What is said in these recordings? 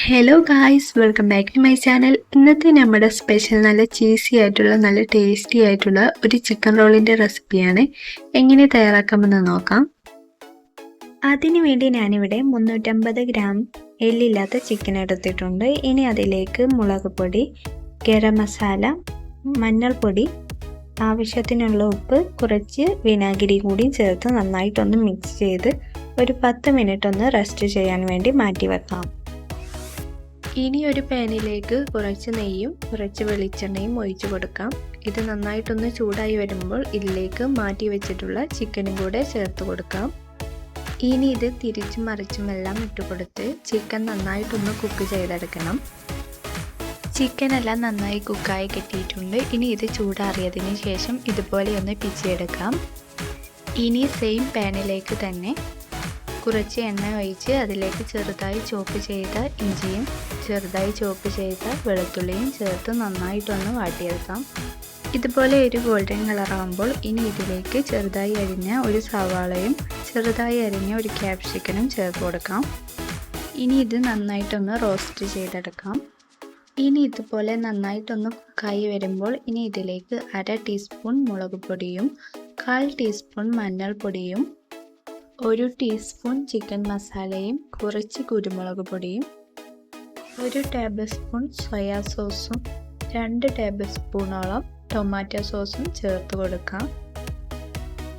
Hello guys, welcome back to my channel. ഇന്നത്തെ നമ്മുടെ special നല്ല ചീസി ആയിട്ടുള്ള നല്ല ടേസ്റ്റി ആയിട്ടുള്ള ഒരു ചിക്കൻ റോളിൻ്റെ റെസിപ്പിയാണ്. എങ്ങനെ തയ്യാറാക്കാമെന്ന് നോക്കാം. അതിനു വേണ്ടി ഞാനിവിടെ 350 ഗ്രാം എല്ലില്ലാത്ത ചിക്കൻ എടുത്തിട്ടുണ്ട്. ഇനി അതിലേക്ക് മുളക് പൊടി, ഗരം മസാല, മഞ്ഞൾപ്പൊടി, ആവശ്യത്തിനുള്ള ഉപ്പ്, കുറച്ച് വിനാഗിരി കൂടി ചേർത്ത് നന്നായിട്ടൊന്ന് മിക്സ് ചെയ്ത് ഒരു 10 മിനിറ്റ് ഒന്ന് റെസ്റ്റ് ചെയ്യാൻ വേണ്ടി മാറ്റി വെക്കാം. ഇനി ഒരു പാനിലേക്ക് കുറച്ച് നെയ്യും കുറച്ച് വെളിച്ചെണ്ണയും ഒഴിച്ചു കൊടുക്കാം. ഇത് നന്നായിട്ടൊന്ന് ചൂടായി വരുമ്പോൾ ഇതിലേക്ക് മാറ്റി വെച്ചിട്ടുള്ള ചിക്കനും കൂടെ ചേർത്ത് കൊടുക്കാം. ഇനി ഇത് തിരിച്ചും മറിച്ചും എല്ലാം ഇട്ടുകൊടുത്ത് ചിക്കൻ നന്നായിട്ടൊന്ന് കുക്ക് ചെയ്തെടുക്കണം. ചിക്കൻ എല്ലാം നന്നായി കുക്കായി കിട്ടിയിട്ടുണ്ട്. ഇനി ഇത് ചൂടാറിയതിന് ശേഷം ഇതുപോലെ ഒന്ന് പിച്ചിയെടുക്കാം. ഇനി സെയിം പാനിലേക്ക് തന്നെ കുറച്ച് എണ്ണ ഒഴിച്ച് അതിലേക്ക് ചെറുതായി ചോപ്പ് ചെയ്ത ഇഞ്ചിയും ചെറുതായി ചോപ്പ് ചെയ്ത വെളുത്തുള്ളിയും ചേർത്ത് നന്നായിട്ടൊന്ന് വാട്ടിയെടുക്കാം. ഇതുപോലെ ഒരു ഗോൾഡൻ കളറാകുമ്പോൾ ഇനി ഇതിലേക്ക് ചെറുതായി അരിഞ്ഞ ഒരു സവാളയും ചെറുതായി അരിഞ്ഞ ഒരു ക്യാപ്സിക്കനും ചേർത്ത് കൊടുക്കാം. ഇനി ഇത് നന്നായിട്ടൊന്ന് റോസ്റ്റ് ചെയ്തെടുക്കാം. ഇനി ഇതുപോലെ നന്നായിട്ടൊന്ന് കുക്കായി വരുമ്പോൾ ഇനി ഇതിലേക്ക് 1/2 ടീസ്പൂൺ മുളക് പൊടിയും 1/4 ടീസ്പൂൺ മഞ്ഞൾപ്പൊടിയും 1 ടീസ്പൂൺ ചിക്കൻ മസാലയും കുറച്ച് കുരുമുളക് പൊടിയും 1 ടേബിൾ സ്പൂൺ സോയാ സോസും 2 ടേബിൾ സ്പൂണോളം ടൊമാറ്റോ സോസും ചേർത്ത് കൊടുക്കാം.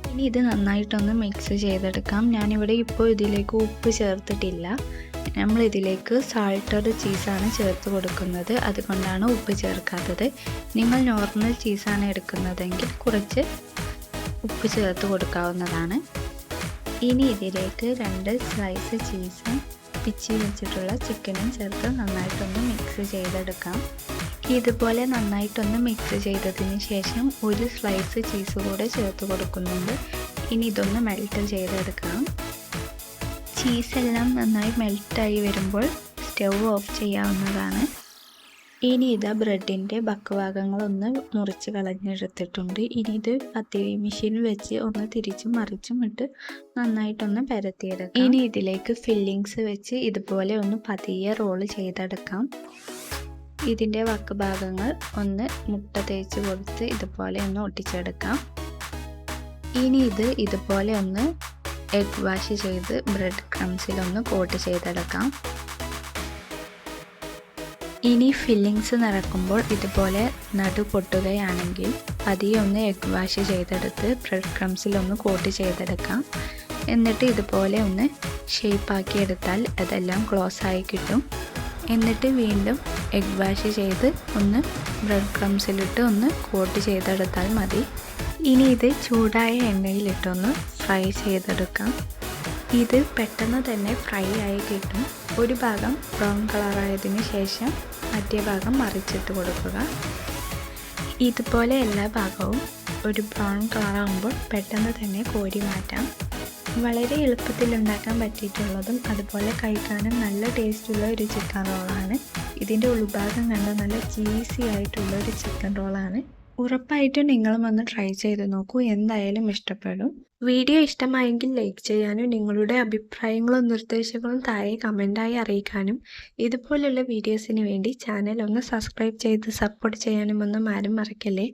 ഇനി ഇത് നന്നായിട്ടൊന്ന് മിക്സ് ചെയ്തെടുക്കാം. ഞാനിവിടെ ഇപ്പോൾ ഇതിലേക്ക് ഉപ്പ് ചേർത്തിട്ടില്ല. നമ്മൾ ഇതിലേക്ക് സാൾട്ടഡ് ചീസാണ് ചേർത്ത് കൊടുക്കുന്നത്, അതുകൊണ്ടാണ് ഉപ്പ് ചേർക്കാത്തത്. നിങ്ങൾ നോർമൽ ചീസാണ് എടുക്കുന്നതെങ്കിൽ കുറച്ച് ഉപ്പ് ചേർത്ത് കൊടുക്കാവുന്നതാണ്. ഇനി ഇതിലേക്ക് 2 സ്ലൈസ് ചീസും പിച്ചി വെച്ചിട്ടുള്ള ചിക്കനും ചേർത്ത് നന്നായിട്ടൊന്ന് മിക്സ് ചെയ്തെടുക്കാം. ഇതുപോലെ നന്നായിട്ടൊന്ന് മിക്സ് ചെയ്തതിന് ശേഷം 1 സ്ലൈസ് ചീസ് കൂടെ ചേർത്ത് കൊടുക്കുന്നുണ്ട്. ഇനി ഇതൊന്ന് മെൽറ്റ് ചെയ്തെടുക്കാം. ചീസെല്ലാം നന്നായി മെൽറ്റായി വരുമ്പോൾ സ്റ്റൗ ഓഫ് ചെയ്യാവുന്നതാണ്. ഇനി ഇതാ ബ്രെഡിൻ്റെ ഭാഗങ്ങളൊന്ന് മുറിച്ച് കളഞ്ഞെടുത്തിട്ടുണ്ട്. ഇനി ഇത് പത്തിരി മെഷീനിൽ വെച്ച് ഒന്ന് തിരിച്ചും മറിച്ചും ഇട്ട് നന്നായിട്ടൊന്ന് പരത്തിയെടുക്കാം. ഇനി ഇതിലേക്ക് ഫില്ലിങ്സ് വെച്ച് ഇതുപോലെ ഒന്ന് പതിയെ റോള് ചെയ്തെടുക്കാം. ഇതിൻ്റെ ഭാഗങ്ങൾ ഒന്ന് മുട്ട തേച്ച് കൊടുത്ത് ഇതുപോലെ ഒന്ന് ഒട്ടിച്ചെടുക്കാം. ഇനി ഇത് ഇതുപോലെ ഒന്ന് എഗ് വാഷ് ചെയ്ത് ബ്രെഡ് ക്രംസിലൊന്ന് കോട്ട് ചെയ്തെടുക്കാം. ഇനി ഫില്ലിങ്സ് നിറക്കുമ്പോൾ ഇതുപോലെ നടു പൊട്ടുകയാണെങ്കിൽ പതിയെ ഒന്ന് എഗ് വാഷ് ചെയ്തെടുത്ത് ബ്രെഡ് ക്രംസിലൊന്ന് കോട്ട് ചെയ്തെടുക്കാം. എന്നിട്ട് ഇതുപോലെ ഒന്ന് ഷേപ്പാക്കി എടുത്താൽ അതെല്ലാം ക്ലോസ് ആയി കിട്ടും. എന്നിട്ട് വീണ്ടും എഗ് വാഷ് ചെയ്ത് ഒന്ന് ബ്രെഡ് ക്രംസിലിട്ട് ഒന്ന് കോട്ട് ചെയ്തെടുത്താൽ മതി. ഇനി ഇത് ചൂടായ എണ്ണയിലിട്ടൊന്ന് ഫ്രൈ ചെയ്തെടുക്കാം. ഇത് പെട്ടെന്ന് തന്നെ ഫ്രൈ ആയി കിട്ടും. ഒരു ഭാഗം ബ്രൗൺ കളറായതിനു ശേഷം മറ്റേ ഭാഗം മറിച്ചിട്ട് കൊടുക്കുക. ഇതുപോലെ എല്ലാ ഭാഗവും ഒരു ബ്രൗൺ കളറാകുമ്പോൾ പെട്ടെന്ന് തന്നെ കോരി മാറ്റാം. വളരെ എളുപ്പത്തിൽ ഉണ്ടാക്കാൻ പറ്റിയിട്ടുള്ളതും അതുപോലെ കഴിക്കാനും നല്ല ടേസ്റ്റുള്ള ഒരു ചിക്കൻ റോളാണ്. ഇതിൻ്റെ ഉൾഭാഗം കണ്ട നല്ല ചീസി ആയിട്ടുള്ള ഒരു ചിക്കൻ റോളാണ്. ഉറപ്പായിട്ടും നിങ്ങളും ഒന്ന് ട്രൈ ചെയ്ത് നോക്കൂ, എന്തായാലും ഇഷ്ടപ്പെടും. വീഡിയോ ഇഷ്ടമായെങ്കിൽ ലൈക്ക് ചെയ്യാനും നിങ്ങളുടെ അഭിപ്രായങ്ങളും നിർദ്ദേശങ്ങളും താഴെ കമൻറ്റായി അറിയിക്കാനും ഇതുപോലുള്ള വീഡിയോസിന് വേണ്ടി ചാനൽ ഒന്ന് സബ്സ്ക്രൈബ് ചെയ്ത് സപ്പോർട്ട് ചെയ്യാനും ഒന്നും ആരും മറക്കല്ലേ.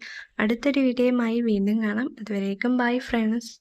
അടുത്തൊരു വീഡിയോയുമായി വീണ്ടും കാണാം. അതുവരേക്കും ബൈ ഫ്രണ്ട്സ്.